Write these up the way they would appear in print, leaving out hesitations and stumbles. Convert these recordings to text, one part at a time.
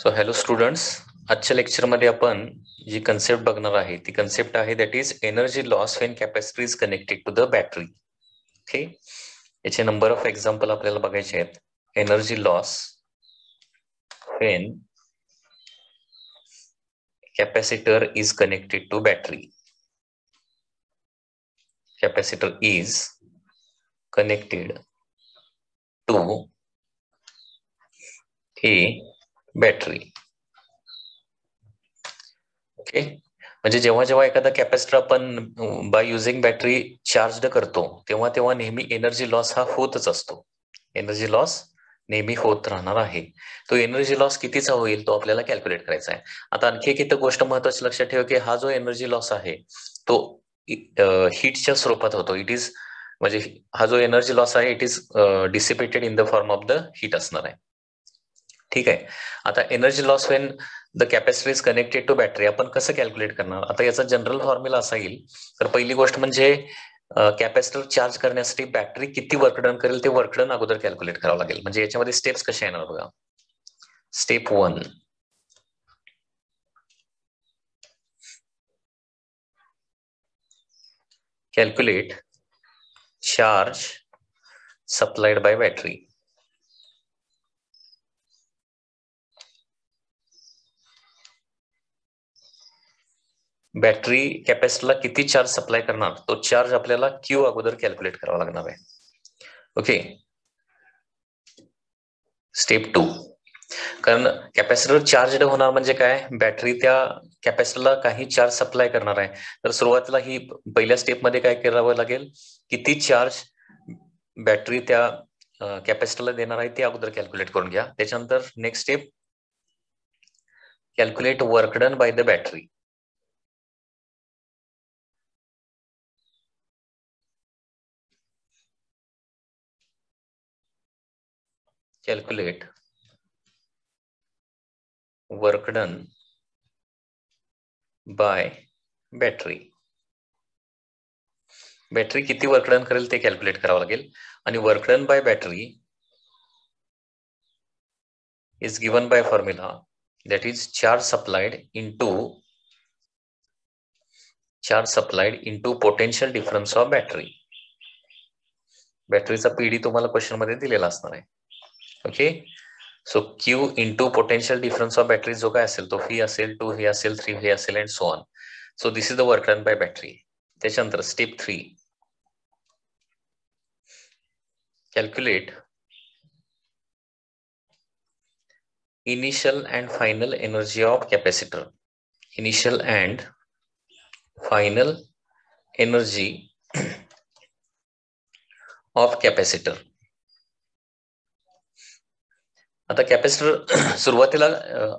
So hello students, आजच्या लेक्चरमध्ये आपण जी कन्सेप्ट बघणार आहे ती कन्सेप्ट आहे that is energy loss when capacitor is connected to the battery. Okay, याचे नंबर ऑफ एक्झाम्पल आपल्याला बघायचे आहेत. Energy loss when capacitor is connected to battery. Capacitor is connected to a battery. Okay, म्हणजे जेव्हा जेव्हा एखादा capacitor आपण by using battery charge करतो तेव्हा तेव्हा नेहमी एनर्जी लॉस हा होतच असतो. एनर्जी लॉस नेहमी होत राहणार आहे. तो एनर्जी लॉस कितीचा होईल तो आपल्याला कॅल्क्युलेट करायचा आहे. आता आणखी एक इथं गोष्ट महत्वाची लक्षात ठेवा की हा जो एनर्जी लॉस आहे तो हीटच्या स्वरूपात होतो. इट इज म्हणजे हा जो एनर्जी लॉस आहे it is dissipated in the form of the heat असणार आहे. ठीक आहे. आता energy loss when the capacitor is connected to battery आपण कसं कॅल्क्युलेट करणार? आता याचा जनरल फॉर्म्युला असा येईल. तर पहिली गोष्ट म्हणजे कॅपॅसिटर चार्ज करण्यासाठी बॅटरी किती वर्क डन करेल ते वर्क डन अगोदर कॅल्क्युलेट करावं लागेल. म्हणजे याच्यामध्ये स्टेप्स कशा येणार बघा. Step 1, calculate charge supplied by battery. Battery कॅपॅसिटरला किती चार्ज सप्लाय करणार तो चार्ज आपल्याला क्यू अगोदर कॅल्क्युलेट करावा लागणार आहे. ओके, स्टेप 2, कारण कॅपॅसिटर चार्ज होणार म्हणजे काय, बॅटरी त्या कॅपॅसिटरला काही चार्ज सप्लाय करणार आहे. तर सुरुवातीला ही पहिल्या स्टेप मध्ये काय करावं लागेल, किती चार्ज बॅटरी त्या कॅपॅसिटरला देणार आहे ते अगोदर कॅल्क्युलेट करून घ्या. त्याच्यानंतर next step, calculate work done by the battery. Calculate work done by battery. Battery किती वर्क डन करेल ते कॅल्क्युलेट करावं लागेल. आणि work done by battery is given by formula that is charge supplied into potential difference of battery. बॅटरीचा PD तुम्हाला question मध्ये दिलेला असणार आहे. Okay, so Q into potential difference of battery जो काय असेल तो व्ही असेल, 2 हे असेल, 3 हे असेल and so on. So this is the work done by battery. त्याच्यानंतर step 3, calculate initial and final energy of capacitor. Initial and final energy of capacitor. आता कॅपॅसिटर सुरुवातीला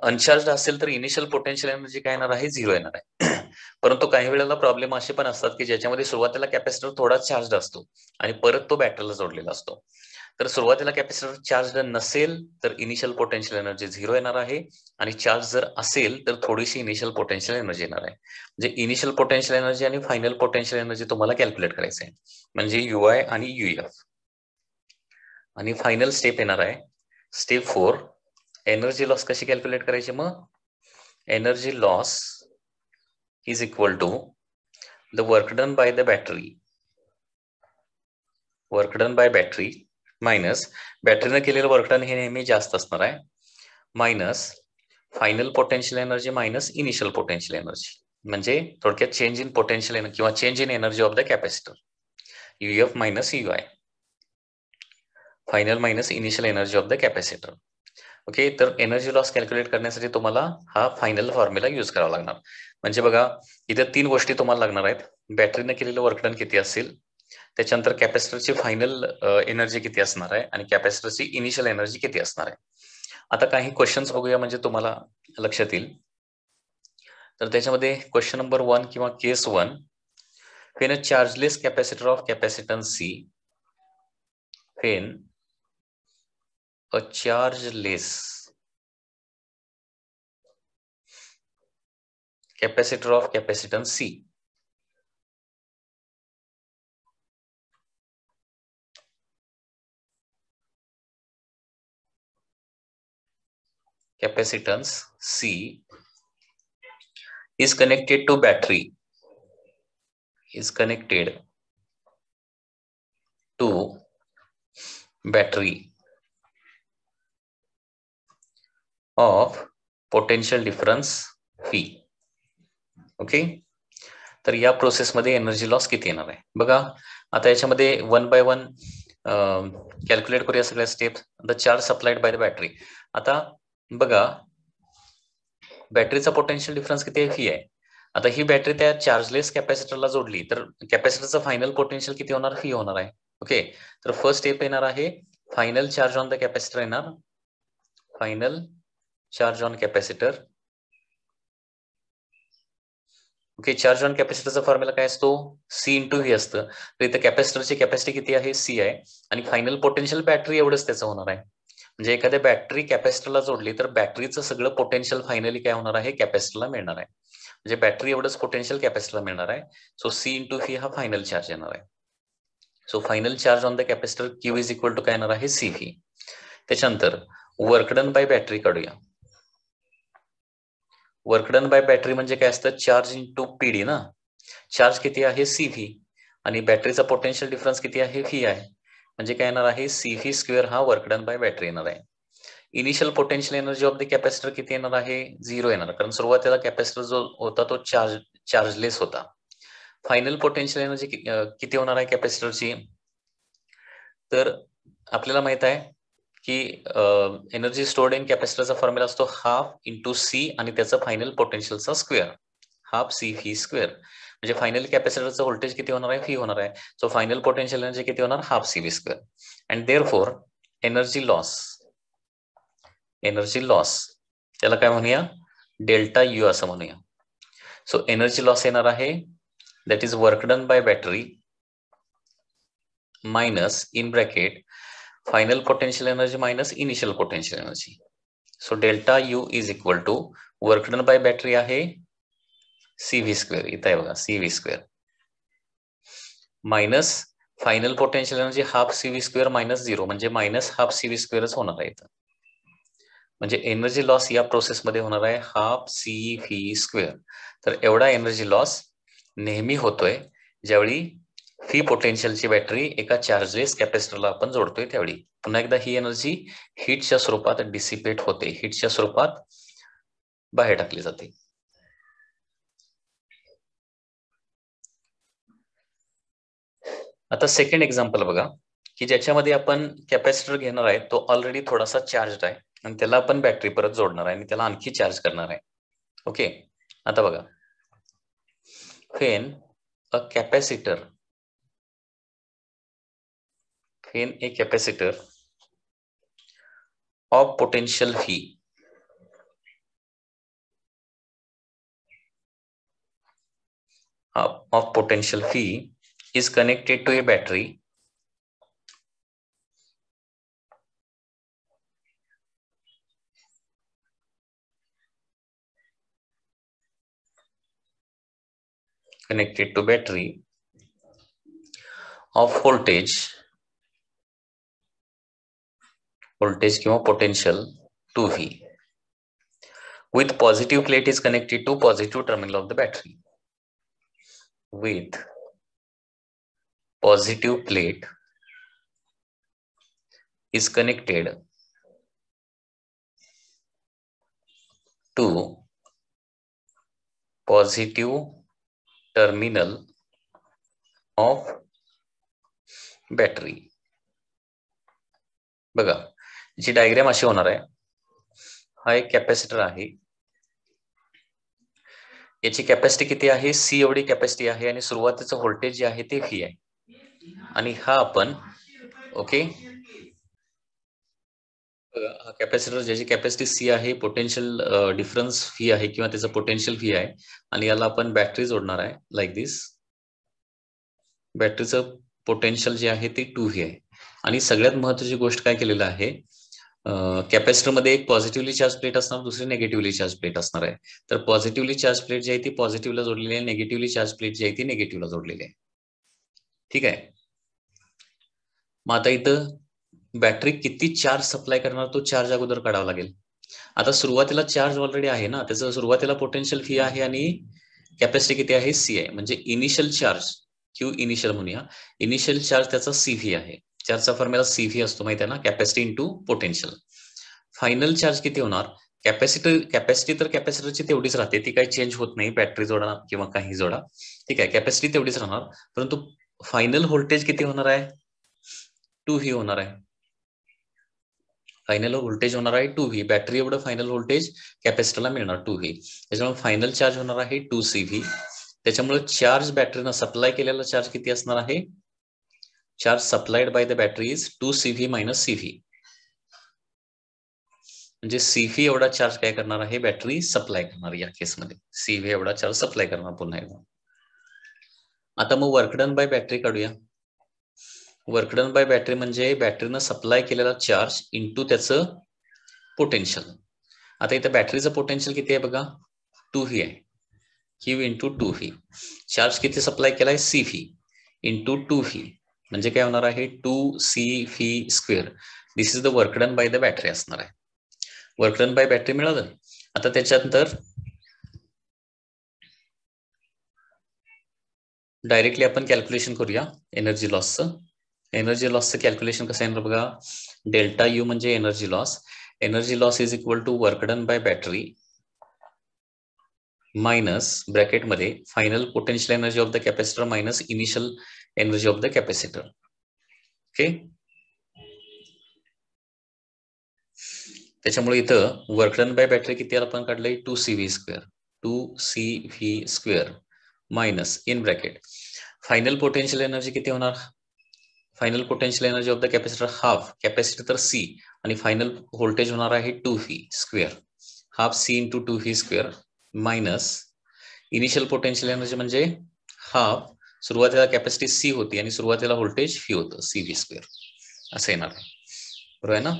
अनचार्ज असेल तर इनिशियल पोटेन्शियल एनर्जी काय येणार आहे, 0 येणार आहे. परंतु काही वेळेला प्रॉब्लेम असे पण असतात की ज्याच्यामध्ये सुरुवातीला कॅपॅसिटर थोडा चार्ज असतो आणि परत तो बॅटरीला जोडलेला असतो. तर सुरुवातीला कॅपॅसिटर चार्ज नसेल तर इनिशियल पोटेन्शियल एनर्जी 0 येणार आहे आणि चार्ज जर असेल तर थोडीशी इनिशियल पोटेन्शियल एनर्जी येणार आहे. म्हणजे इनिशियल पोटेन्शियल एनर्जी आणि फायनल पोटेन्शियल एनर्जी तुम्हाला कॅल्क्युलेट करायचं आहे. म्हणजे युआय आणि युएफ. आणि फायनल स्टेप येणार आहे स्टेप 4, एनर्जी लॉस कशी कॅल्क्युलेट करायची. मग energy loss is equal to the work done by the battery. Work done by battery minus बॅटरीने केलेलं वर्क डन हे नेहमी जास्त असणार आहे, minus final potential energy minus initial potential energy. म्हणजे थोडक्यात चेंज इन पोटेन्शियल एनर्जी किंवा change in energy of the capacitor. U F minus U I. Final minus initial energy of the capacitor. Okay, तर energy loss calculate करण्यासाठी तुम्हाला हा final formula use करावा लागणार. म्हणजे बघा इथे 3 गोष्टी तुम्हाला लागणार आहेत. बॅटरीने केलेलं वर्क डन किती असेल, त्याच्यानंतर कॅपॅसिटरची फायनल एनर्जी किती असणार आहे आणि कॅपॅसिटरची इनिशियल एनर्जी किती असणार आहे. आता काही क्वेश्चन्स बघूया म्हणजे तुम्हाला लक्षात येईल. तर त्याच्यामध्ये क्वेश्चन नंबर 1 किंवा case 1, when a chargeless capacitor of capacitance C, when a chargeless capacitor of capacitance C capacitance C is connected to battery, is connected to battery of potential difference V. Okay, तर या प्रोसेसमध्ये energy loss किती येणार आहे बघा. आता याच्यामध्ये 1 by 1 calculate करूया सगळ्या steps. The charge supplied bye the battery. आता बघा बॅटरीचा पोटेन्शियल डिफरन्स किती आहे व्ही आहे. आता ही बॅटरी त्या चार्जलेस कॅपॅसिटरला जोडली तर कॅपॅसिटरचं फायनल पोटेन्शियल किती होणार व्ही होणार आहे. ओके, तर फर्स्ट स्टेप येणार आहे final charge on the capacitor येणार, final charge on capacitor. Okay, charge on कॅपॅसिटरचा फॉर्म्युला काय असतो सी इंटू व्ही असतं. तर इथं कॅपॅसिटरची कॅपॅसिटी किती आहे सी आहे आणि फायनल पोटेन्शियल बॅटरी एवढंच त्याचं होणार आहे. म्हणजे एखाद्या बॅटरी कॅपॅसिटरला जोडली तर बॅटरीचं सगळं पोटेन्शियल फायनली काय होणार आहे कॅपॅसिटरला मिळणार आहे. म्हणजे बॅटरी एवढंच पोटेन्शियल कॅपॅसिटरला मिळणार आहे. सो सी इंटू व्ही हा फायनल चार्ज येणार आहे. So final charge on the capacitor Q is equal to काय येणार आहे सी व्ही. त्याच्यानंतर वर्क डन बाय बॅटरी काढूया. वर्क डन बाय बॅटरी म्हणजे काय असतं चार्ज इंटू पीडी ना. चार्ज किती आहे सी व्ही आणि बॅटरीचा पोटेन्शियल डिफरन्स किती आहे व्ही आहे. म्हणजे काय येणार आहे सी व्ही स्क्वेअर हा वर्क डन बाय बॅटरी येणार आहे. Initial potential energy of the capacitor किती येणार आहे 0 येणार, कारण सुरुवातीला कॅपॅसिटर जो होता तो चार्जलेस होता. फायनल पोटेन्शियल एनर्जी किती होणार आहे कॅपॅसिटरची, तर आपल्याला माहित आहे की एनर्जी स्टोर्ड इन कॅपॅसिटरचा फॉर्म्युला असतो हाफ इंटू सी आणि त्याचं फायनल पोटेन्शियलचा square, half C V square. म्हणजे फायनल कॅपॅसिटरचं व्होल्टेज किती होणार आहे व्ही होणार आहे. सो फायनल पोटेन्शियल एनर्जी किती होणार half C V square. And therefore energy loss त्याला काय म्हणूया डेल्टा यू असं म्हणूया. सो एनर्जी लॉस येणार आहे that is work done by battery minus in bracket final potential energy minus initial potential energy. So delta U is equal to work done by battery आहे C V square, इथं आहे बघा C V square minus final potential energy half C V square minus 0 म्हणजे minus half C V स्क्वेअरच होणार आहे इथं. म्हणजे एनर्जी लॉस या प्रोसेसमध्ये होणार आहे हाफ सी व्ही स्क्वेअर. तर एवढा एनर्जी लॉस नेहमी होतोय ज्यावेळी व्ही पोटेन्शियलची बॅटरी एका चार्जलेस कॅपॅसिटरला आपण जोडतोय त्यावेळी. पुन्हा एकदा ही एनर्जी हीटच्या स्वरूपात डिसिपेट होते, हीटच्या स्वरूपात बाहेर टाकली जाते. आता सेकंड एक्झाम्पल बघा की ज्याच्यामध्ये आपण कॅपॅसिटर घेणार आहे तो ऑलरेडी थोडासा चार्ज आहे आणि त्याला आपण बॅटरी परत जोडणार आहे आणि त्याला आणखी चार्ज करणार आहे. ओके, आता बघा when a capacitor of potential V is connected to a battery of voltage किंवा potential 2V with positive plate is connected to positive terminal of the battery. With positive plate is connected to positive terminal of battery. बघा जी diagram अशी होणार आहे, हा एक capacitor आहे, याची capacity किती आहे सी एवढी कॅपॅसिटी आहे आणि सुरुवातीचं व्होल्टेज जे आहे ते व्ही आहे आणि हा आपण ओके हा कॅपॅसिटर ज्याची कॅपॅसिटी सी आहे, पोटेन्शियल डिफरन्स व्ही आहे किंवा त्याचं पोटेन्शियल व्ही आहे आणि याला आपण बॅटरी जोडणार आहे लाईक दिस. बॅटरीचं पोटेन्शियल जे आहे ते 2V आहे आणि सगळ्यात महत्त्वाची गोष्ट काय केलेलं आहे कॅपॅसिटर मध्ये एक पॉझिटिव्हली चार्ज प्लेट असणार, दुसरी निगेटिव्हली चार्ज प्लेट असणार आहे. तर पॉझिटिव्हली चार्ज प्लेट जी आहे ती पॉझिटिव्हला जोडलेली आहे, निगेटिव्हली चार्ज प्लेट जी आहे ती निगेटिव्हला जोडलेली आहे. ठीक आहे, मग आता इथं बॅटरी किती चार्ज सप्लाय करणार तो चार्ज अगोदर काढावा लागेल. आता सुरुवातीला चार्ज ऑलरेडी आहे ना, त्याचं सुरुवातीला पोटेन्शियल व्ही आहे आणि कॅपॅसिटी किती आहे, सी आहे. म्हणजे इनिशियल चार्ज, क्यू इनिशियल म्हणूया, इनिशियल चार्ज त्याचा सीव्ही आहे. चार्जचा फॉर्म्युला सीव्ही असतो माहिती आहे ना, capacity into potential. Final charge किती होणार, कॅपॅसिटी तर कॅपॅसिटरची तेवढीच राहते, ती काही चेंज होत नाही, बॅटरी जोडा किंवा काही जोडा, ठीक आहे, कॅपॅसिटी तेवढीच राहणार. परंतु फायनल व्होल्टेज किती होणार आहे, 2V होणार आहे. फायनल व्होल्टेज होणार आहे 2V. बॅटरी एवढं फायनल व्होल्टेज कॅपॅसिटरला मिळणार 2V. त्याच्यामुळे फायनल चार्ज होणार आहे 2CV. त्याच्यामुळे चार्ज बॅटरीनं सप्लाय केलेला चार्ज किती असणार आहे, charge supplied bye the battery is 2CV minus CV. म्हणजे CV एवढा चार्ज काय करणार आहे, बॅटरी सप्लाय करणार. या केसमध्ये CV एवढा चार्ज सप्लाय करणार पुन्हा एकदा. आता मग वर्क डन बाय बॅटरी काढूया. वर्क डन बाय बॅटरी म्हणजे बॅटरीनं सप्लाय केलेला चार्ज इंटू त्याचं पोटेन्शियल. आता इथं बॅटरीचं पोटेन्शियल किती आहे बघा, 2V आहे. Q into 2V. चार्ज किती सप्लाय केलाय, CV इंटू 2V. म्हणजे काय होणार आहे, 2CV square. This is the work done by the battery असणार आहे. वर्क डन बाय बॅटरी मिळालं. आता त्याच्यानंतर डायरेक्टली आपण कॅल्क्युलेशन करूया एनर्जी लॉसचं. एनर्जी लॉसचं कॅल्क्युलेशन कसं येणार बघा, डेल्टा यू म्हणजे energy loss. Energy loss is equal to work done by battery minus ब्रॅकेटमध्ये final potential energy of the capacitor minus initial energy of the capacitor. Okay, त्याच्यामुळे इथं वर्क डन बाय बॅटरी किती आपण काढलंय, 2CV square. 2CV square minus in bracket final potential energy किती होणार, final potential energy of the capacitor half, capacitor तर C आणि final voltage होणार आहे 2V square, half C into 2V square minus initial potential energy म्हणजे half, सुरुवातीला capacity C होती आणि सुरुवातीला व्होल्टेज V होतं, CV स्क्वेअर असं येणार आहे. बरोबर आहे ना.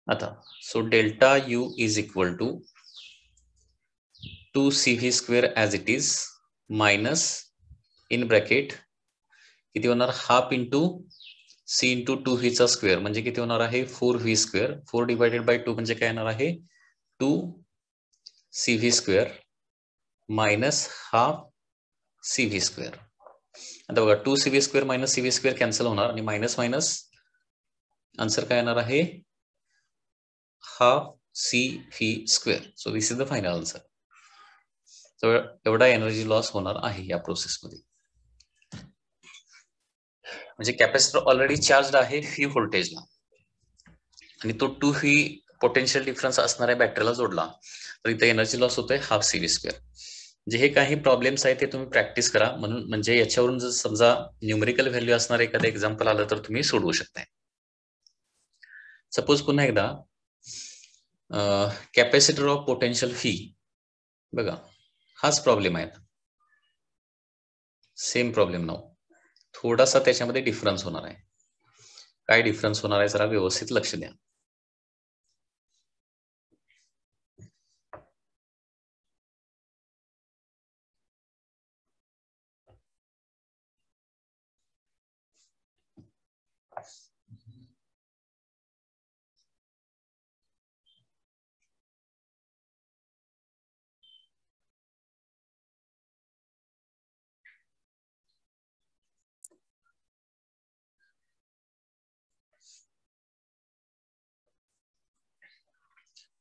आता so delta U is equal to 2CV square as it is minus in bracket किती होणार, half into C into 2V चा स्क्वेअर म्हणजे किती होणार आहे, 4V स्क्वेअर. 4 डिवायडेड बाय 2 म्हणजे काय येणार आहे, 2CV square minus half CV square. आता बघा 2CV square minus CV square cancel होणार आणि मायनस मायनस आन्सर काय येणार आहे, half CV square. So this is the final answer. तर एवढा एनर्जी लॉस होणार आहे या प्रोसेसमध्ये. म्हणजे कॅपॅसिटर ऑलरेडी चार्ज आहे V व्होल्टेजला आणि तो 2V पोटेन्शियल डिफरन्स असणाऱ्या बॅटरीला जोडला, तर इथे एनर्जी लॉस होतोय हाफ CV स्क्वेअर. जे हे काही प्रॉब्लेम्स आहेत ते तुम्ही प्रॅक्टिस करा, म्हणून म्हणजे याच्यावरून जर समजा न्यूमेरिकल व्हॅल्यू असणार एखादं एक्झाम्पल आलं तर तुम्ही सोडवू शकताय. सपोज पुन्हा एकदा कॅपॅसिटर ऑफ पोटेन्शियल V बघा, हाच प्रॉब्लेम आहे, सेम प्रॉब्लेम नाव, थोडासा त्याच्यामध्ये डिफरन्स होणार आहे. काय डिफरन्स होणार आहे जरा व्यवस्थित लक्ष द्या.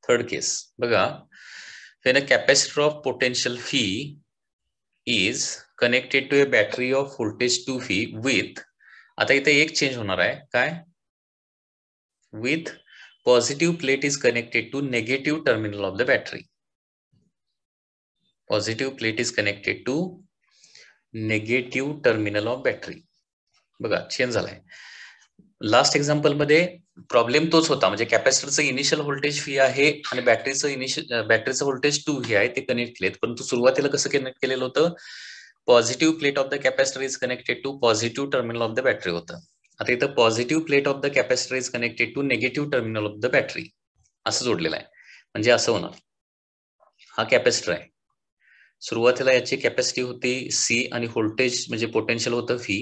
थर्ड केस बघा, when a capacitor of potential V is connected to a battery of voltage 2V with, आता इथे एक चेंज होणार आहे काय, with positive plate is connected to negative terminal of the battery. Positive plate is connected to negative terminal of battery. बघा change झालाय. Last example मध्ये problem तोच होता, म्हणजे कॅपॅसिटरचं इनिशियल व्होल्टेज V आहे आणि बॅटरीचं व्होल्टेज 2V आहे, ते कनेक्ट केलेत. परंतु सुरुवातीला कसं कनेक्ट केलेलं होतं, positive plate of the capacitor is connected to positive terminal of the battery होतं. आता इथं positive plate of the capacitor is connected to negative terminal of the battery असं जोडलेलं आहे. म्हणजे असं होणार, हा कॅपॅसिटर आहे. सुरुवातीला याची कॅपॅसिटी होती सी आणि व्होल्टेज म्हणजे पोटेन्शियल होतं व्ही.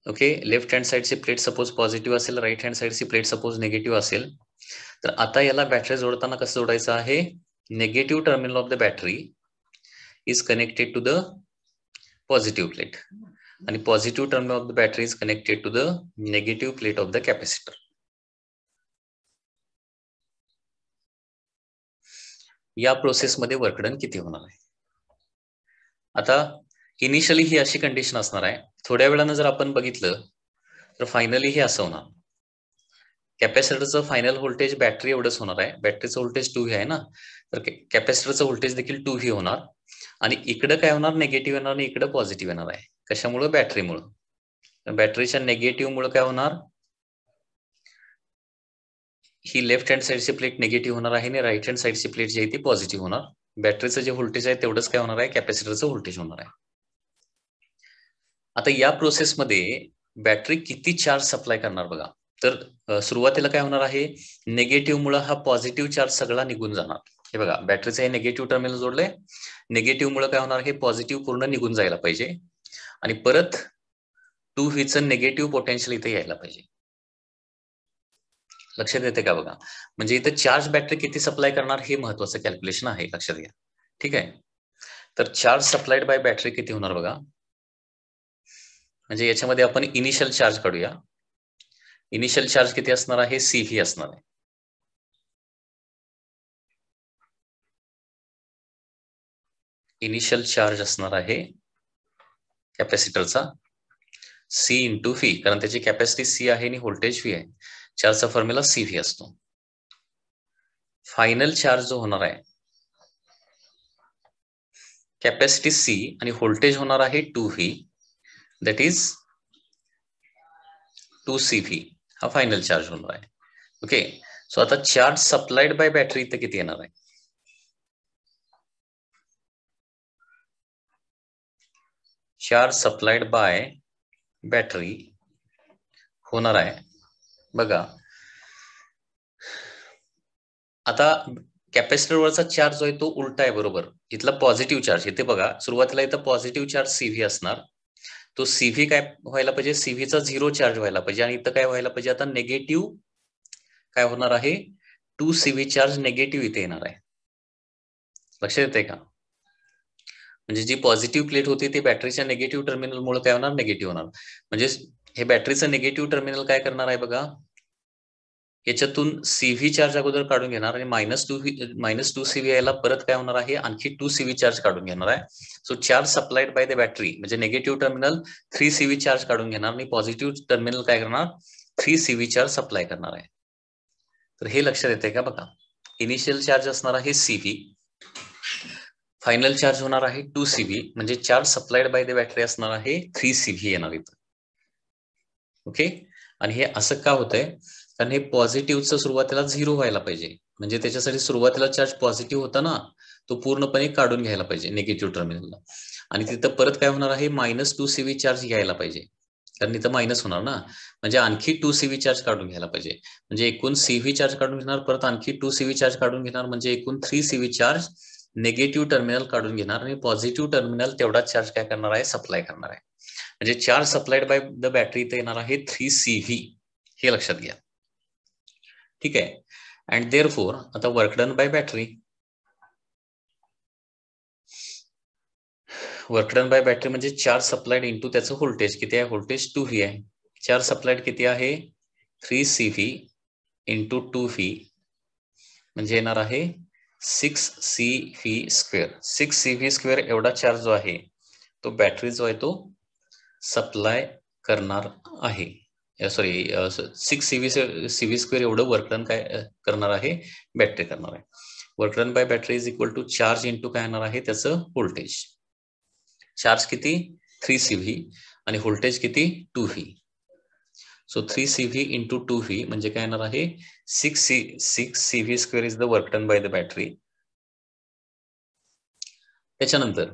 ओके, लेफ्ट हँड साइडची प्लेट सपोज पॉझिटिव्ह असेल, राईट हँड साइडची प्लेट सपोज निगेटिव्ह असेल, तर आता याला बॅटरी जोडताना कसं जोडायचं आहे, negative terminal of the battery is connected to the positive plate आणि positive terminal of the battery is connected to the negative plate of the capacitor. या प्रोसेसमध्ये वर्क डन किती होणार आहे. आता इनिशियली ही अशी कंडिशन असणार आहे. थोड्या वेळानं जर आपण बघितलं तर फायनली हे असं होणार, कॅपॅसिटरचं फायनल व्होल्टेज बॅटरी एवढंच होणार आहे. बॅटरीचं व्होल्टेज 2V आहे ना, तर कॅपॅसिटरचं व्होल्टेज देखील 2V होणार आणि इकडं काय होणार, निगेटिव्ह येणार आणि इकडं पॉझिटिव्ह येणार आहे. कशामुळे, बॅटरीमुळे. बॅटरीच्या निगेटिव्ह मुळे काय होणार, ही लेफ्ट हँड साइडची प्लेट निगेटिव्ह होणार आहे आणि राईट हँड साइडची प्लेट जी आहे ती पॉझिटिव्ह होणार. बॅटरीचं जे व्होल्टेज आहे तेवढंच काय होणार आहे, कॅपॅसिटरचं व्होल्टेज होणार आहे. आता या प्रोसेसमध्ये बॅटरी किती चार्ज सप्लाय करणार बघा. तर सुरुवातीला काय होणार आहे, निगेटिव्ह मुळे हा पॉझिटिव्ह चार्ज सगळा निघून जाणार. हे बघा, बॅटरीचं हे निगेटिव्ह टर्मिनल जोडलंय, निगेटिव्ह मुळे काय होणार, हे पॉझिटिव्ह पूर्ण निघून जायला पाहिजे आणि परत 2Vचं निगेटिव्ह पोटेन्शियल इथे यायला पाहिजे. लक्षात येते का बघा, म्हणजे इथे चार्ज बॅटरी किती सप्लाय करणार हे महत्वाचं कॅल्क्युलेशन आहे, लक्षात घ्या. ठीक आहे, तर चार्ज सप्लाइड बाय बॅटरी किती होणार बघा. म्हणजे याच्यामध्ये आपण इनिशियल चार्ज काढूया. इनिशियल चार्ज किती असणार आहे, CV असणार आहे. इनिशियल चार्ज असणार आहे कॅपॅसिटरचा C इंटू व्ही, कारण त्याची कॅपॅसिटी C आहे आणि व्होल्टेज V आहे. चार्जचा फॉर्म्युला CV असतो. फायनल चार्ज जो होणार आहे, कॅपॅसिटी C आणि व्होल्टेज होणार आहे 2V, दॅट इज 2CV. हा फायनल चार्ज होणार आहे. ओके, सो आता चार्ज सप्लाइड बाय बॅटरी इथे किती येणार आहे, चार्ज सप्लाइड बाय बॅटरी होणार आहे बघा. आता कॅपॅसिटरवरचा चार्ज जो आहे तो उलटा आहे, बरोबर. इथला पॉझिटिव्ह चार्ज, इथे बघा सुरुवातीला इथं पॉझिटिव्ह चार्ज CV असणार, तो CV काय व्हायला पाहिजे, CVचा 0 चार्ज व्हायला पाहिजे आणि इथं काय व्हायला पाहिजे, आता निगेटिव्ह काय होणार आहे, 2CV चार्ज निगेटिव्ह इथे येणार आहे. लक्षात येते का, म्हणजे जी पॉझिटिव्ह प्लेट होती ती बॅटरीच्या निगेटिव्ह टर्मिनल मुळे काय होणार, निगेटिव्ह होणार. म्हणजे हे बॅटरीचं निगेटिव्ह टर्मिनल काय करणार आहे बघा, याच्यातून CV चार्ज अगोदर काढून घेणार आणि -2CV यायला परत काय होणार आहे, आणखी 2CV चार्ज काढून घेणार आहे. So charge supplied bye the battery म्हणजे निगेटिव्ह टर्मिनल 3CV चार्ज काढून घेणार आणि पॉझिटिव्ह टर्मिनल काय करणार, 3CV चार्ज सप्लाय करणार आहे. तर हे लक्षात येते का बघा, इनिशियल चार्ज असणार आहे CV, फायनल चार्ज होणार आहे 2CV, म्हणजे charge supplied bye the battery असणार आहे 3CV येणार इथं. ओके, आणि हे असं का होतंय, कारण हे पॉझिटिव्हचं सुरुवातीला 0 व्हायला पाहिजे, म्हणजे त्याच्यासाठी सुरुवातीला चार्ज पॉझिटिव्ह होता ना, तो पूर्णपणे काढून घ्यायला पाहिजे निगेटिव्ह टर्मिनलला, आणि तिथं परत काय होणार आहे, -2CV चार्ज घ्यायला पाहिजे, कारण इथं मायनस होणार ना, म्हणजे आणखी 2CV चार्ज काढून घ्यायला पाहिजे, म्हणजे एकूण CV चार्ज काढून घेणार, परत आणखी 2CV चार्ज काढून घेणार, म्हणजे एकूण 3CV चार्ज निगेटिव्ह टर्मिनल काढून घेणार आणि पॉझिटिव्ह टर्मिनल तेवढा चार्ज काय करणार आहे, सप्लाय करणार आहे. म्हणजे charge supplied bye the battery इथे येणार आहे 3CV, हे लक्षात घ्या. ठीक आहे, अँड देअरफॉर आता work done by battery, work done by battery म्हणजे चार्ज सप्लाइड इंटू त्याचं व्होल्टेज किती आहे, व्होल्टेज 2V आहे, चार्ज सप्लाइड किती आहे 3CV इंटू 2V, म्हणजे येणार आहे 6CV स्क्वेअर. 6CV स्क्वेअर एवढा चार्ज जो आहे तो बॅटरी जो आहे तो सप्लाय करणार आहे. सॉरी 6CV स्क्वेअर एवढं वर्क डन काय करणार आहे, बॅटरी करणार आहे. Work done by battery is equal to charge into काय येणार आहे, त्याचं व्होल्टेज. चार्ज किती 3CV आणि व्होल्टेज किती 2V, so 3CV into 2V म्हणजे काय येणार आहे 6CV square is the work done by the battery. त्याच्यानंतर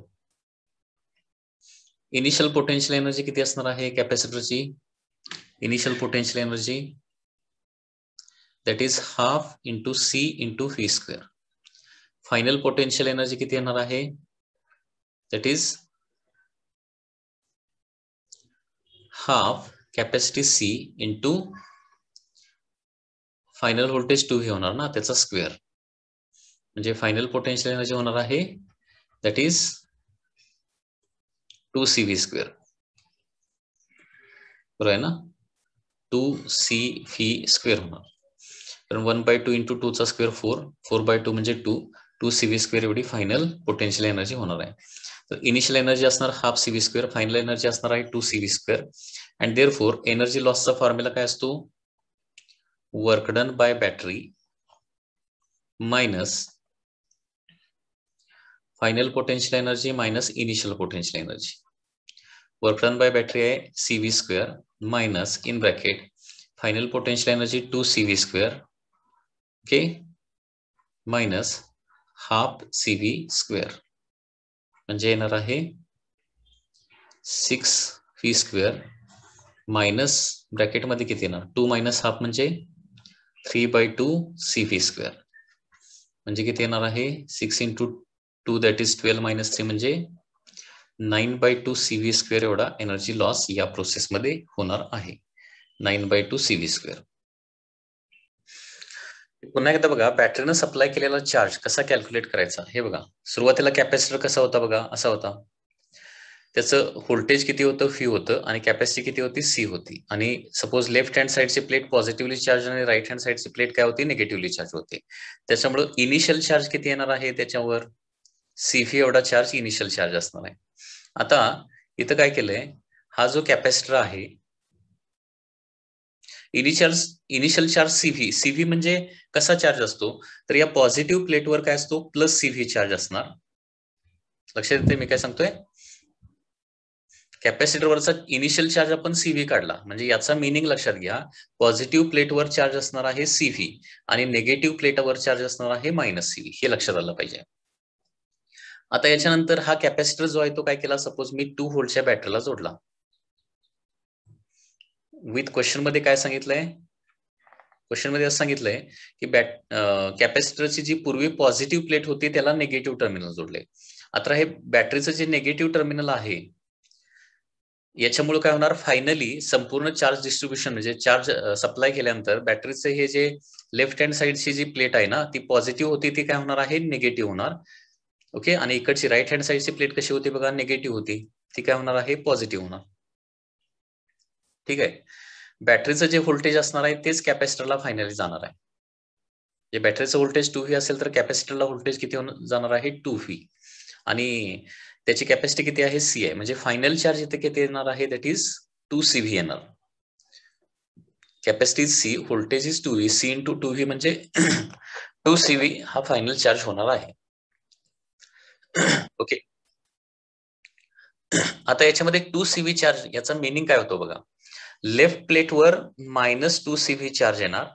इनिशियल पोटेन्शियल एनर्जी किती असणार आहे कॅपॅसिटरची, initial potential energy that is half into C into V square. Final potential energy किती येणार आहे, that is half capacity C into final voltage 2 हे होणार ना, त्याचा स्क्वेअर, म्हणजे फायनल पोटेन्शियल एनर्जी होणार आहे दॅट इज 2CV स्क्वेअर, बरोबर आहे ना, 2CV स्क्वेअर होणार, कारण 1/2 इंटू 2 चा स्क्वेअर 4/2 म्हणजे 2CV स्क्वेअर एवढी फायनल पोटेन्शियल एनर्जी होणार आहे. तर इनिशियल एनर्जी असणार half CV square, final energy असणार आहे 2CV square, and therefore energy लॉसचा फॉर्म्युला काय असतो, work done by battery minus final potential energy minus initial potential energy. Work done by battery आहे CV square minus in bracket final potential energy 2CV square, okay, minus half CV square, म्हणजे येणार आहे 6V square minus bracket मध्ये किती येणार, 2 minus half म्हणजे 3/2 CV square, म्हणजे किती येणार आहे 6 इंटू 2 दॅट इज 12 मायनस 3 म्हणजे 9/2 CV स्क्वेअर एवढा एनर्जी लॉस या प्रोसेसमध्ये होणार आहे, 9/2 CV स्क्वेअर. पुन्हा एकदा बघा, बॅटरीनं सप्लाय केलेला चार्ज कसा कॅल्क्युलेट करायचा, हे बघा, सुरुवातीला कॅपॅसिटर कसा होता बघा, असा होता, त्याचं व्होल्टेज किती होतं, फी होतं, आणि कॅपॅसिटी किती होती, सी होती, आणि सपोज लेफ्ट हँड साइडची प्लेट पॉझिटिव्हली चार्ज आणि राईट हँड साइडची प्लेट काय होती, निगेटिव्हली चार्ज होते. त्याच्यामुळे इनिशियल चार्ज किती येणार आहे त्याच्यावर, सीफी एवढा चार्ज इनिशियल चार्ज असणार आहे. आता इथं काय केलंय, हा जो कॅपॅसिटर आहे इनिशियल चार्ज सीव्ही म्हणजे कसा चार्ज असतो, तर या पॉझिटिव्ह प्लेटवर काय असतो, प्लस सीव्ही चार्ज असणार. लक्षात येते मी काय सांगतोय, कॅपॅसिटरवरचा इनिशियल चार्ज आपण सीव्ही काढला, म्हणजे याचा मिनिंग लक्षात घ्या, पॉझिटिव्ह प्लेटवर चार्ज असणार आहे सीव्ही आणि निगेटिव्ह प्लेटवर चार्ज असणार आहे मायनस सीव्ही, हे लक्षात आलं पाहिजे. आता याच्यानंतर हा कॅपॅसिटर जो आहे तो काय केला, सपोज मी 2 व्होल्टच्या बॅटरीला जोडला, विथ क्वेश्चन मध्ये काय सांगितलंय, क्वेश्चन मध्ये असं सांगितलंय की कॅपॅसिटरची जी पूर्वी पॉझिटिव्ह प्लेट होती त्याला निगेटिव्ह टर्मिनल जोडले. आता हे बॅटरीचं जे निगेटिव्ह टर्मिनल आहे याच्यामुळे काय होणार, फायनली संपूर्ण चार्ज डिस्ट्रीब्युशन म्हणजे चार्ज सप्लाय केल्यानंतर बॅटरीचं हे जे लेफ्ट हँड साइडची जी प्लेट आहे ना ती पॉझिटिव्ह होती, ती काय होणार आहे, निगेटिव्ह होणार, ओके, आणि इकडची राईट हँड साइडची प्लेट कशी होती बघा, निगेटिव्ह होती, ती काय होणार आहे, पॉझिटिव्ह होणार. ठीक आहे, बॅटरीचं जे व्होल्टेज असणार आहे तेच कॅपॅसिटरला फायनली जाणार आहे. जे बॅटरीचं व्होल्टेज 2V असेल तर कॅपॅसिटरला व्होल्टेज किती जाणार आहे, 2V, आणि त्याची कॅपॅसिटी किती आहे, C आहे, म्हणजे फायनल चार्ज इथे किती येणार आहे, दॅट इज 2CV येणार. Capacity C, voltage is 2V, C into 2V म्हणजे 2CV हा फायनल चार्ज होणार आहे. ओके, आता याच्यामध्ये 2CV चार्ज याचा मिनिंग काय होतो बघा, लेफ्ट प्लेटवर मायनस 2CV चार्ज येणार,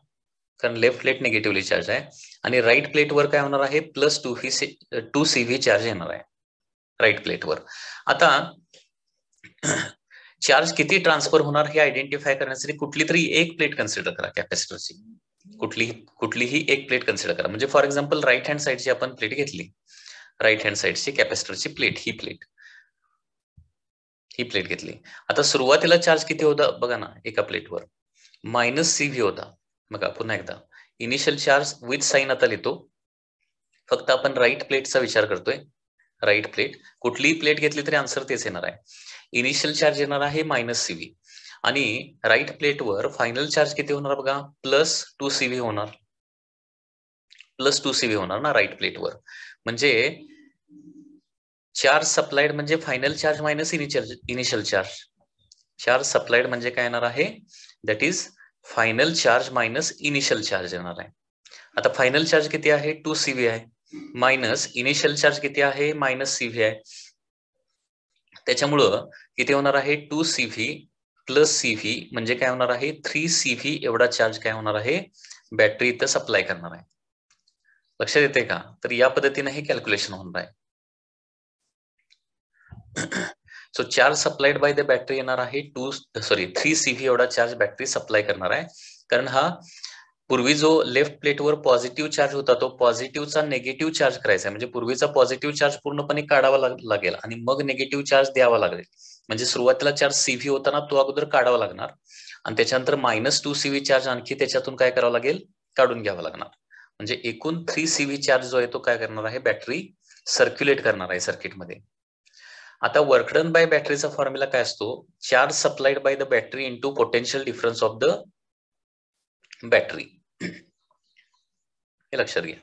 कारण लेफ्ट प्लेट निगेटिव्हली चार्ज आहे, आणि राईट प्लेटवर काय होणार आहे, प्लस 2CV चार्ज येणार आहे राईट प्लेटवर. आता चार्ज किती ट्रान्सफर होणार हे आयडेंटिफाय करण्यासाठी कुठली तरी एक प्लेट कन्सिडर करा, कॅपॅसिटरची कुठलीही एक प्लेट कन्सिडर करा. म्हणजे फॉर एक्झाम्पल राईट हँड साइडची आपण प्लेट घेतली, राईट हँड साइडची कॅपॅसिटरची प्लेट, ही प्लेट घेतली. आता सुरुवातीला चार्ज किती होता बघा ना, एका प्लेटवर मायनस CV होता. बघा पुन्हा एकदा, इनिशियल चार्ज विथ साइन आता लिहितो, फक्त आपण राईट प्लेटचा विचार करतोय, राईट प्लेट, कुठलीही प्लेट घेतली तरी आन्सर तेच येणार आहे. इनिशियल चार्ज येणार आहे मायनस CV, आणि राईट प्लेटवर फायनल चार्ज किती होणार बघा, प्लस 2CV होणार, प्लस 2CV होणार ना राईट प्लेटवर, म्हणजे चार्ज सप्लाइड म्हणजे final charge minus initial charge, charge supplied म्हणजे काय येणार आहे, that is final charge minus initial charge येणार आहे. आता फायनल चार्ज किती आहे, 2CV आहे, मायनस इनिशियल चार्ज किती आहे, मायनस CV आहे, त्याच्यामुळं किती होणार आहे, 2CV प्लस CV म्हणजे काय होणार आहे, 3CV एवढा चार्ज काय होणार आहे, बॅटरी इथं सप्लाय करणार आहे. लक्षात येते का, तर या पद्धतीने हे कॅल्क्युलेशन होणार आहे. So charge supplied bye the battery येणार आहे 3CV एवढा चार्ज बॅटरी सप्लाय करणार आहे, कारण हा पूर्वी जो लेफ्ट प्लेटवर पॉझिटिव्ह चार्ज होता तो पॉझिटिव्हचा निगेटिव्ह चार्ज करायचा, म्हणजे पूर्वीचा पॉझिटिव्ह चार्ज पूर्णपणे काढावा लागेल आणि मग निगेटिव्ह चार्ज द्यावा लागेल. म्हणजे सुरुवातीला चार्ज CV होता ना, तो अगोदर काढावा लागणार आणि त्याच्यानंतर -2CV चार्ज आणखी त्याच्यातून काय करावं लागेल, काढून घ्यावा लागणार. म्हणजे एकूण 3CV चार्ज जो आहे तो काय करणार आहे, बॅटरी सर्क्युलेट करणार आहे सर्किटमध्ये. आता वर्क डन बाय बॅटरीचा फॉर्म्युला काय असतो, charge supplied bye the battery into potential difference of the battery. हे लक्षात घ्या,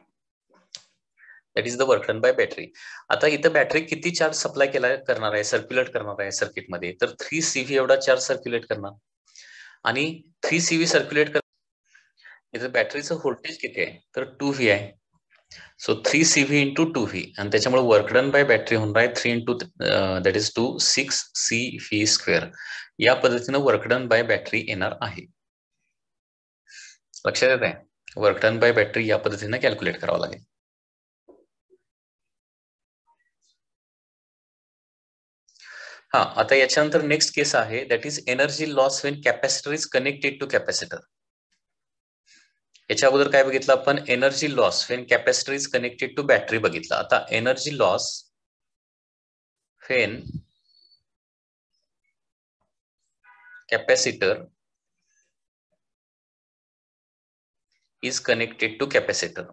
that is the work done by battery. आता इथं बॅटरी किती चार्ज सप्लाय करणार आहे, सर्क्युलेट करणार आहे सर्किटमध्ये, तर 3CV एवढा चार्ज सर्क्युलेट करणार. आणि 3CV सर्क्युलेट कर, इथं बॅटरीचं व्होल्टेज किती आहे, तर 2V आहे. सो 3CV इंटू 2V, आणि त्याच्यामुळे वर्क डन बाय बॅटरी होणार आहे 3 इंटू दॅट इज 2 6CV². या पद्धतीनं वर्क डन बाय बॅटरी येणार आहे. लक्षात येत आहे, वर्क डन बाय बॅटरी या पद्धतीने कॅल्क्युलेट करावं लागेल. हा, आता याच्यानंतर नेक्स्ट केस आहे, that is energy loss when capacitor is connected to capacitor. याच्या अगोदर काय बघितलं आपण, energy loss when capacitor is connected to battery बघितलं. आता energy loss when capacitor is connected to capacitor.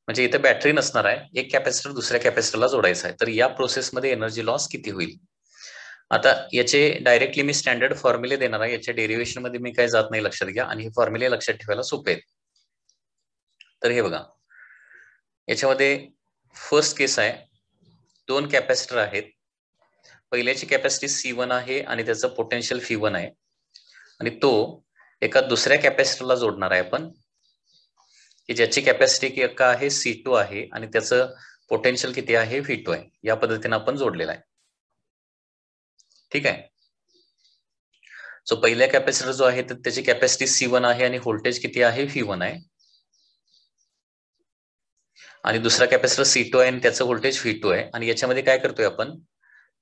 म्हणजे इथे बॅटरी नसणार आहे, एक कॅपॅसिटर दुसऱ्या कॅपॅसिटरला जोडायचा आहे. तर या प्रोसेसमध्ये एनर्जी लॉस किती होईल. आता याचे डायरेक्टली मी स्टँडर्ड फॉर्म्युले देणार आहे, याच्या डेरिव्हेशन मध्ये मी काय जात नाही, लक्षात घ्या. आणि हे फॉर्म्युले लक्षात ठेवायला सोपे आहेत. तर हे बघा, याच्यामध्ये फर्स्ट केस आहे, दोन कॅपॅसिटर आहेत. पहिल्याची कॅपॅसिटी C1 आहे आणि त्याचं पोटेन्शियल V1 आहे, आणि तो एका दुसऱ्या कॅपॅसिटरला जोडणार आहे आपण, की ज्याची कॅपॅसिटी का आहे C2 आहे आणि त्याचं पोटेन्शियल किती आहे, V2 आहे. या पद्धतीने आपण जोडलेला आहे. ठीक आहे. सो पहिल्या कॅपॅसिटर जो आहे तर त्याची कॅपॅसिटी C1 आहे आणि व्होल्टेज किती आहे, V1 आहे. आणि दुसरा कॅपॅसिटर C2 आहे आणि त्याचं व्होल्टेज V2 आहे. आणि याच्यामध्ये काय करतोय आपण,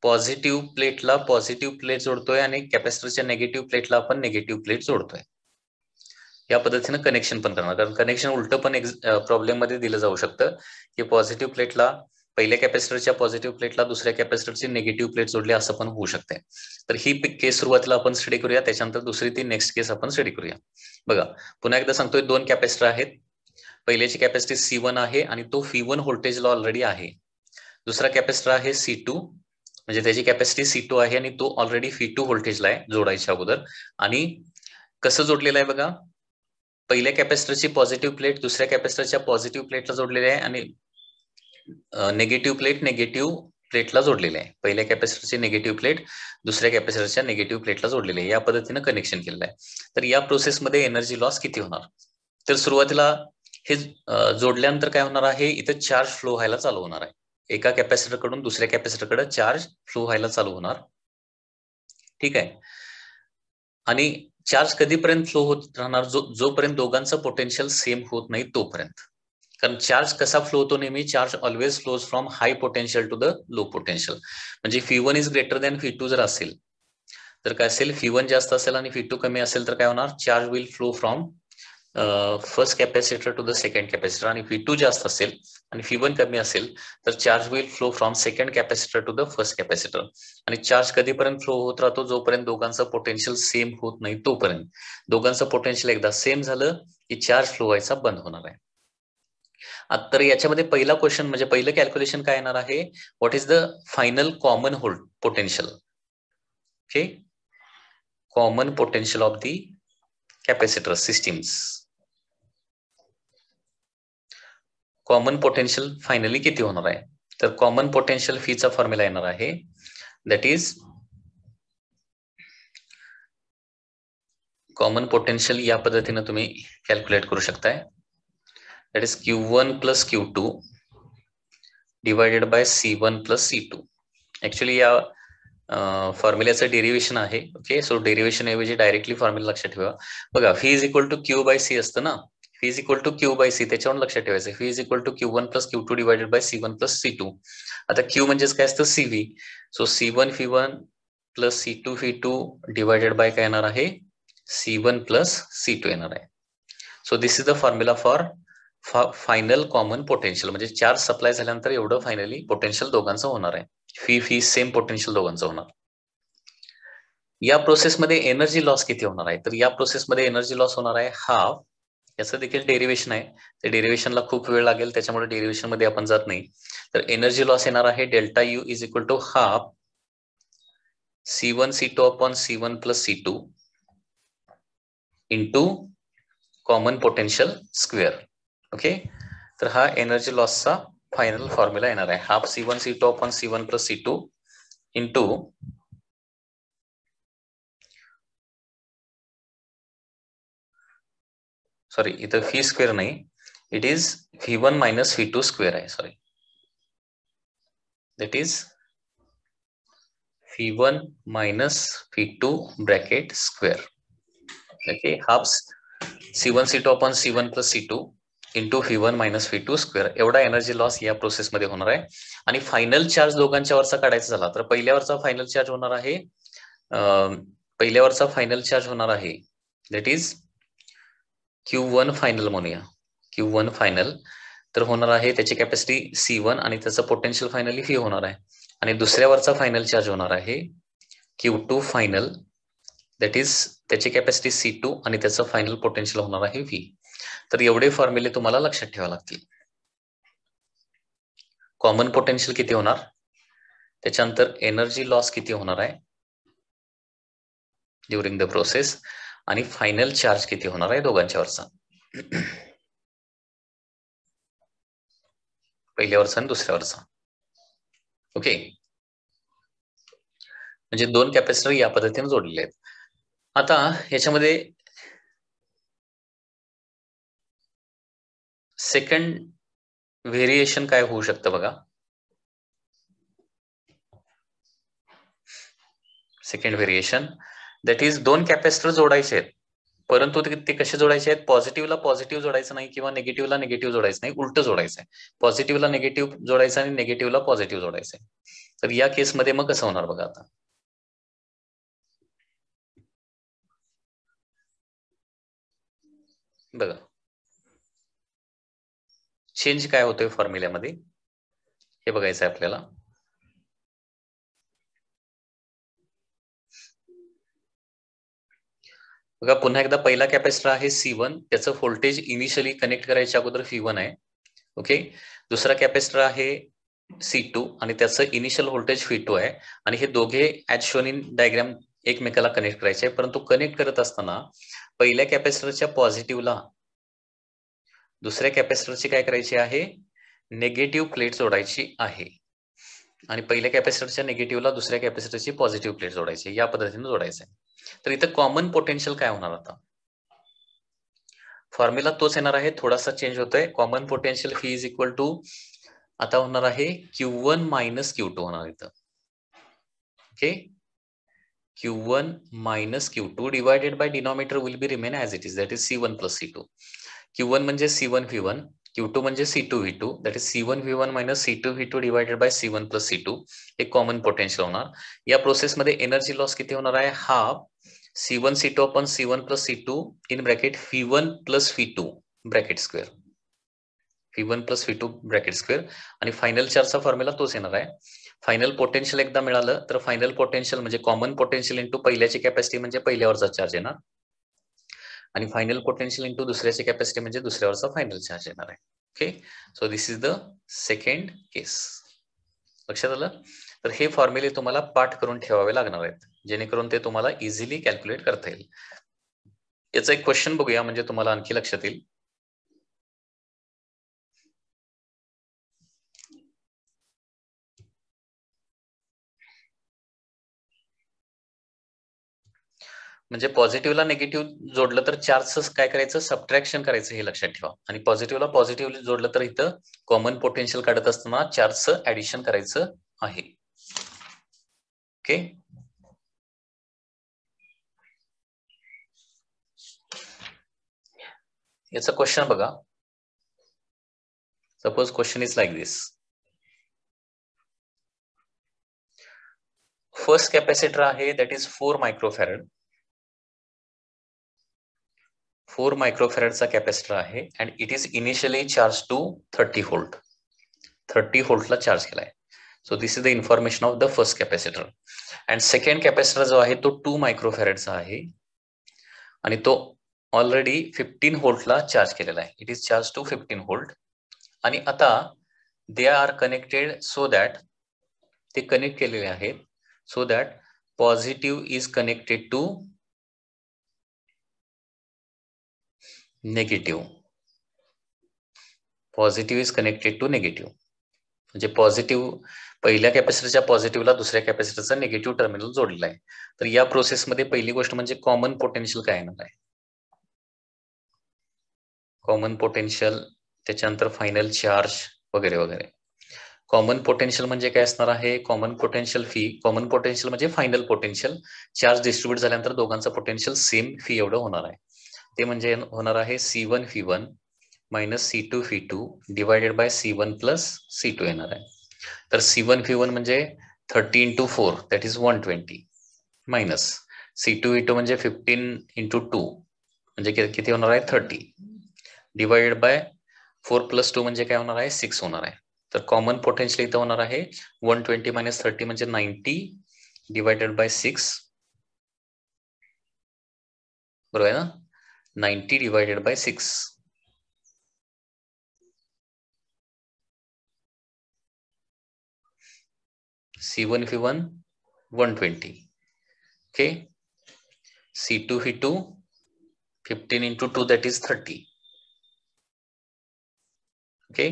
पॉझिटिव्ह प्लेटला पॉझिटिव्ह प्लेट जोडतोय आणि कॅपॅसिटरच्या नेगेटिव्ह प्लेटला आपण नेगेटिव्ह प्लेट जोडतोय. या पद्धतीने कनेक्शन पण करणार, कारण कनेक्शन उलट पण प्रॉब्लेम मध्ये दिलं जाऊ शकतं, की पॉझिटिव्ह प्लेटला पहिल्या कॅपॅसिटरच्या पॉझिटिव्ह प्लेटला दुसऱ्या कॅपॅसिटरची निगेटिव्ह प्लेट जोडली, असं पण होऊ शकते. तर ही केस सुरुवातीला आपण स्टडी करूया, त्याच्यानंतर दुसरी ती नेक्स्ट केस आपण स्टडी करूया. बघा, पुन्हा एकदा सांगतोय, दोन कॅपॅसिटर आहेत. पहिल्याची कॅपॅसिटी C1 आहे आणि तो V1 व्होल्टेजला ऑलरेडी आहे. दुसरा कॅपॅसिटर आहे C2, म्हणजे त्याची कॅपॅसिटी C2 आहे आणि तो ऑलरेडी V2 व्होल्टेजला आहे जोडायच्या अगोदर. आणि कसं जोडलेलं आहे बघा, पहिल्या कॅपॅसिटरची पॉझिटिव्ह प्लेट दुसऱ्या कॅपॅसिटरच्या पॉझिटिव्ह प्लेटला जोडलेली आहे आणि निगेटिव्ह प्लेट निगेटिव्ह प्लेटला जोडलेली आहे. पहिल्या कॅपॅसिटरची निगेटिव्ह प्लेट दुसऱ्या कॅपॅसिटरच्या निगेटिव्ह प्लेटला जोडलेली आहे. या पद्धतीने कनेक्शन केलेलं आहे. तर या प्रोसेसमध्ये एनर्जी लॉस किती होणार, तर सुरुवातीला हे जोडल्यानंतर काय होणार आहे, इथं चार्ज फ्लो व्हायला चालू होणार आहे. एका कॅपॅसिटर कडून दुसऱ्या कॅपॅसिटरकडे चार्ज फ्लो व्हायला चालू होणार. ठीक आहे. आणि चार्ज कधीपर्यंत फ्लो होत राहणार, जोपर्यंत दोघांचं पोटेन्शियल सेम होत नाही तोपर्यंत. कारण चार्ज कसा फ्लो होतो, नेहमी charge always flows from high potential to the low potential. म्हणजे V1 is greater than V2 जर असेल तर काय असेल, V1 जास्त असेल आणि V2 कमी असेल तर काय होणार, charge will flow from first capacitor to the second capacitor. आणि V2 जास्त असेल आणि V1 कमी असेल तर charge will flow from second capacitor to the first capacitor. आणि चार्ज कधीपर्यंत फ्लो होत राहतो, जोपर्यंत दोघांचं पोटेन्शियल सेम होत नाही तोपर्यंत. दोघांचं पोटेन्शियल एकदा सेम झालं की चार्ज फ्लो व्हायचा बंद होणार आहे. तर याच्यामध्ये पहिला क्वेश्चन म्हणजे पहिलं कॅल्क्युलेशन काय येणार आहे, what is the final common potential. Okay, common potential of the capacitor systems. Common potential finally किती होणार आहे, तर कॉमन पोटेन्शियल फीचा फॉर्म्युला येणार आहे, दॅट इज कॉमन पोटेन्शियल या पद्धतीने तुम्ही कॅल्क्युलेट करू शकताय, that is Q1 plus Q2 divided by C1 plus C2. Actually या फॉर्म्युल्याचं डेरिव्हेशन आहे. ओके, सो डेरिव्हेशन ऐवजी डायरेक्टली फॉर्म्युला लक्षात ठेवा. बघा, V is equal to Q by C असतं ना, phi is equal to Q by C, त्याच्यावर लक्षात ठेवायचं. Phi is equal to Q1 plus Q2 divided by C1 plus C2. आता क्यू म्हणजेच काय असतं CV. So C1 F1 plus C2 F2 divided by काय येणार आहे C1 प्लस C2 येणार आहे. So this is the formula for final common potential. म्हणजे चार्ज सप्लाय झाल्यानंतर एवढं फायनली पोटेन्शियल दोघांचं होणार आहे. फी सेम पोटेन्शियल दोघांचं होणार. या प्रोसेसमध्ये एनर्जी लॉस किती होणार आहे, तर या प्रोसेसमध्ये एनर्जी लॉस होणार आहे हाफ. याचं देखील डेरिव्हेशन आहे, ते डेरिव्हेशनला खूप वेळ लागेल, त्याच्यामुळे डेरिव्हेशन मध्ये आपण जात नाही. तर एनर्जी लॉस येणार आहे delta U is equal to half C1 C2 upon C1 plus C2 into common potential square. Okay, तर हा एनर्जी लॉसचा फायनल फॉर्म्युला येणार आहे. Half C1 C2 upon C1 plus C2 into sorry इथं phi square नाही, it is V1 minus V2 square आहे. Sorry, that is V1 minus V2 bracket square. Okay, half C1 C2 upon C1 plus C2 into V1 minus V2 square एवढा energy loss या प्रोसेसमध्ये होणार आहे. आणि final charge दोघांच्या वरचा काढायचा झाला तर पहिल्यावरचा फायनल चार्ज होणार आहे दॅट इज Q1 फायनल म्हणूया, Q1 फायनल तर होणार आहे त्याची कॅपॅसिटी C1 आणि त्याचं पोटेन्शियल फायनली V होणार आहे. आणि दुसऱ्यावरचा फायनल चार्ज होणार आहे Q2 फायनल, दॅट इज त्याची कॅपॅसिटी C2 आणि त्याचं फायनल पोटेन्शियल होणार आहे V. तर एवढे फॉर्म्युले तुम्हाला लक्षात ठेवावे लागतील. कॉमन पोटेन्शियल किती होणार, त्याच्यानंतर एनर्जी लॉस किती होणार आहे ड्युरिंग द प्रोसेस, आणि फायनल चार्ज किती होणार आहे दोघांच्यावरचा, पहिल्यावरचा आणि दुसऱ्यावरचा. ओके, म्हणजे दोन कॅपॅसिटर या पद्धतीने जोडलेले आहेत. आता याच्यामध्ये सेकंड व्हेरिएशन काय होऊ शकतं बघा. सेकंड व्हेरिएशन दॅट इज दोन कॅपॅसिटर जोडायचे आहेत, परंतु ते कसे जोडायचे आहेत, पॉझिटिव्हला पॉझिटिव्ह जोडायचं नाही किंवा निगेटिव्हला निगेटिव्ह जोडायचं नाही, उलट जोडायचं आहे. पॉझिटिव्हला निगेटिव्ह जोडायचं आणि निगेटिव्हला पॉझिटिव्ह जोडायचं आहे. तर या केसमध्ये मग कसं होणार बघा. आता बघा चेंज काय होतोय फॉर्म्युल्यामध्ये हे बघायचं आहे आपल्याला. बघा पुन्हा एकदा पहिला कॅपॅसिटर आहे C1, त्याचं व्होल्टेज इनिशियली कनेक्ट करायच्या अगोदर V1 आहे. ओके, दुसरा कॅपॅसिटर आहे C2 आणि त्याचं इनिशियल व्होल्टेज V2 आहे. आणि हे दोघे ऍज शोन इन डायग्राम एकमेकाला कनेक्ट करायचे, परंतु कनेक्ट करत असताना पहिल्या कॅपॅसिटरच्या पॉझिटिव्हला दुसऱ्या कॅपॅसिटरची काय करायची आहे, निगेटिव्ह प्लेट जोडायची आहे. आणि पहिल्या कॅपॅसिटरच्या निगेटिव्हला दुसऱ्या कॅपॅसिटरची पॉझिटिव्ह प्लेट जोडायची, या पद्धतीने जोडायचं आहे. तर इथं कॉमन पोटेन्शियल काय होणार, आता फॉर्म्युला तोच येणार आहे, थोडासा चेंज होतोय. Common potential phi is equal to आता होणार आहे Q1 मायनस Q2 होणार इथं. Okay, Q1 minus Q2 divided by denominator will be remain as it is, that is C1 plus C2. Q1 म्हणजे C1 V1, Q2 म्हणजे C2 V2, that is C1 V1 minus C2 V2 divided by C1 plus C2. हे common potential होणार. या प्रोसेसमध्ये energy loss किती होणार आहे, half C1 C2 upon C1 plus C2 in bracket V1 plus V2 bracket square, V1 plus V2 bracket square. आणि final चार्जचा formula तोच येणार आहे. फायनल पोटेन्शियल एकदा मिळालं तर फायनल पोटेन्शियल म्हणजे कॉमन पोटेन्शियल इंटू पहिल्याची कॅपॅसिटी म्हणजे पहिल्यावरचा चार्ज येणार, आणि फायनल पोटेन्शियल इंटू दुसऱ्याची कॅपॅसिटी म्हणजे दुसऱ्यावरचा फायनल चार्ज येणार आहे. Okay, so this is the second case. लक्षात आलं. तर हे फॉर्म्युले तुम्हाला पाठ करून ठेवावे लागणार आहेत, जेणेकरून ते तुम्हाला इझिली कॅल्क्युलेट करता येईल. याचा एक क्वेश्चन बघूया म्हणजे तुम्हाला आणखी लक्षात येईल. म्हणजे पॉझिटिव्हला निगेटिव्ह जोडलं तर चार्जचं काय करायचं, सबट्रॅक्शन करायचं, हे लक्षात ठेवा. आणि पॉझिटिव्हला पॉझिटिव्ह जोडलं तर इथं कॉमन पोटेन्शियल काढत असताना चार्जचं ऍडिशन करायचं आहे. ओके, याचा क्वेश्चन बघा. Suppose question is like this. First capacitor आहे दॅट इज 4 मायक्रोफॅरड. 4 मायक्रोफॅरडचा कॅपॅसिटर आहे and it is initially charge to 30 volt. 30 व्होल्टला चार्ज केलाय. So this is the information of the first capacitor. And second capacitor जो आहे तो 2 मायक्रोफॅरडचा आहे आणि तो ऑलरेडी 15 व्होल्टला चार्ज केलेला आहे. It is charge to 15 volt. आणि आता they are connected so that ते कनेक्ट केलेले आहेत so that positive is connected to negative. Positive is connected to negative. म्हणजे पॉझिटिव्ह पहिल्या कॅपॅसिटरच्या पॉझिटिव्हला दुसऱ्या कॅपॅसिटरचा निगेटिव्ह टर्मिनल जोडलेला आहे. तर या प्रोसेसमध्ये पहिली गोष्ट म्हणजे कॉमन पोटेन्शियल काय येणार आहे. कॉमन पोटेन्शियल, त्याच्यानंतर फायनल चार्ज वगैरे वगैरे. कॉमन पोटेन्शियल म्हणजे काय असणार आहे. Common potential fee. Common potential म्हणजे फायनल पोटेन्शियल. चार्ज डिस्ट्रीब्यूट झाल्यानंतर दोघांचं पोटेन्शियल सेम फी एवढं होणार आहे. ते म्हणजे होणार आहे C1 V1 minus C2 V2 divided by C1 plus C2 येणार आहे. तर C1 V1 म्हणजे 30 into 4 that is 120 minus C2 V2 म्हणजे 15 into 2 म्हणजे किती होणार आहे 30 डिवायडेड बाय 4 प्लस 2 म्हणजे काय होणार आहे 6 होणार आहे. तर कॉमन पोटेन्शियल इथं होणार आहे 120 मायनस 30 म्हणजे 90 डिवायडेड बाय 6 बरोबर आहे ना. 90 divided by 6. C1 V1 120. Okay. C2 V2 15 into 2 that is 30. Okay.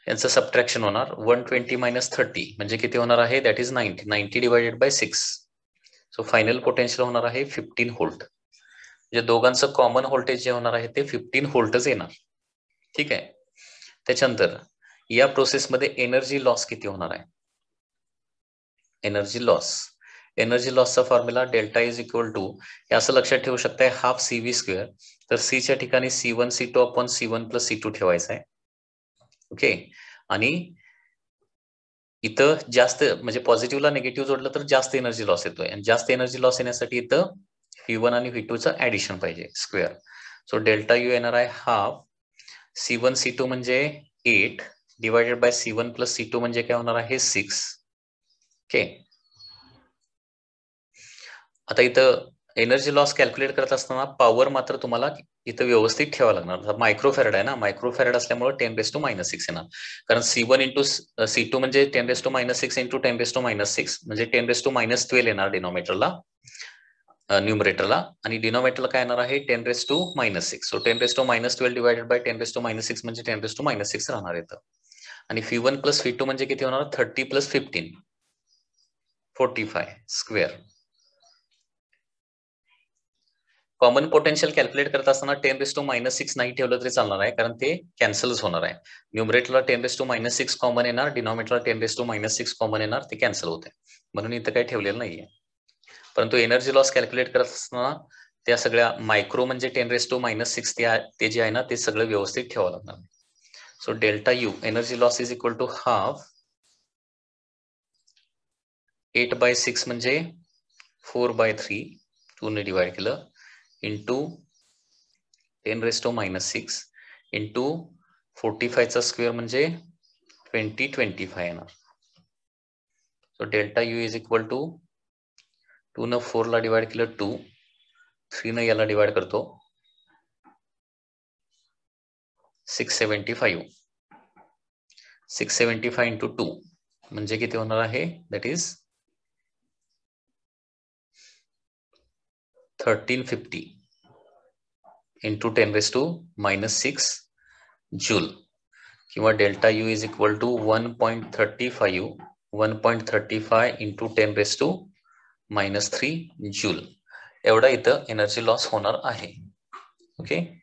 यांचं सबट्रॅक्शन होणार 120 मायनस 30 म्हणजे किती होणार आहे that is 90. 90 divided by 6. So final potential होणार आहे 15 व्होल्ट. म्हणजे दोघांचं कॉमन व्होल्टेज जे होणार आहे ते 15 व्होल्टच येणार. ठीक आहे. त्याच्यानंतर या प्रोसेसमध्ये एनर्जी लॉस किती होणार आहे. Energy loss. एनर्जी लॉसचा formula delta is equal to हे असं लक्षात ठेवू शकताय हाफ CV स्क्वेअर. तर Cच्या ठिकाणी C1 C2 upon C1 plus C2 ठेवायचा आहे. ओके. आणि इथं जास्त म्हणजे पॉझिटिव्हला निगेटिव्ह जोडलं तर जास्त एनर्जी लॉस येतोय आणि जास्त एनर्जी लॉस येण्यासाठी इथं V1 आणि V2चं ऍडिशन पाहिजे स्क्वेअर. सो डेल्टा यू येणार आहे हाफ C1 C2 म्हणजे 8 divided by C1 plus C2 म्हणजे काय होणार आहे 6. ओके. आता इथं एनर्जी लॉस कॅल्क्युलेट करत असताना पॉवर मात्र तुम्हाला इथं व्यवस्थित ठेवावं लागणार. मायक्रोफॅरड आहे ना, मायक्रोफॅरड असल्यामुळे 10⁻⁶ येणार. कारण C1 इंटू C2 म्हणजे 10⁻⁶ इंटू 10⁻⁶ म्हणजे 10⁻⁻12 येणार डिनॉमिनेटरला न्यूमरेटरला आणि डिनॉमिनेटरला काय येणार आहे 10⁻⁻6. सो 10⁻12 डिवायडेड बाय 10⁻⁻6 म्हणजे 10⁻⁻6 राहणार येतं. आणि V1 प्लस V2 म्हणजे किती होणार 30 plus 15 45 square. Common potential calculate करत असताना 10⁻⁻6 नाही ठेवलं तरी चालणार आहे कारण ते कॅन्सलच होणार आहे. न्यूमरेटरला 10⁻⁻6 कॉमन येणार, डिनॉमिनेटरला 10⁻⁻6 कॉमन येणार, ते कॅन्सल होते म्हणून इथं काही ठेवलेलं नाहीये. परंतु एनर्जी लॉस कॅल्क्युलेट करत असताना त्या सगळ्या मायक्रो म्हणजे 10⁻⁻6 ते जे आहे ना ते सगळं व्यवस्थित ठेवावं लागणार. So delta U energy loss is equal to half 8/6 म्हणजे 4/3 2 ने डिवाइड केलं इंटू 10⁻⁻6 इंटू 45चा स्क्वेअर म्हणजे 2025 येणार. So delta U is equal to 2 न 4 ला डिवाइड केलं 2 3 न याला डिवाइड करतो 675 675 इंटू 2 म्हणजे किती होणार आहे दॅट इज 1350 इंटू 10⁻⁻6 जूल किंवा delta U is equal to 1.35 into 10⁻⁻3 joule एवढा इथं एनर्जी लॉस होणार आहे. ओके.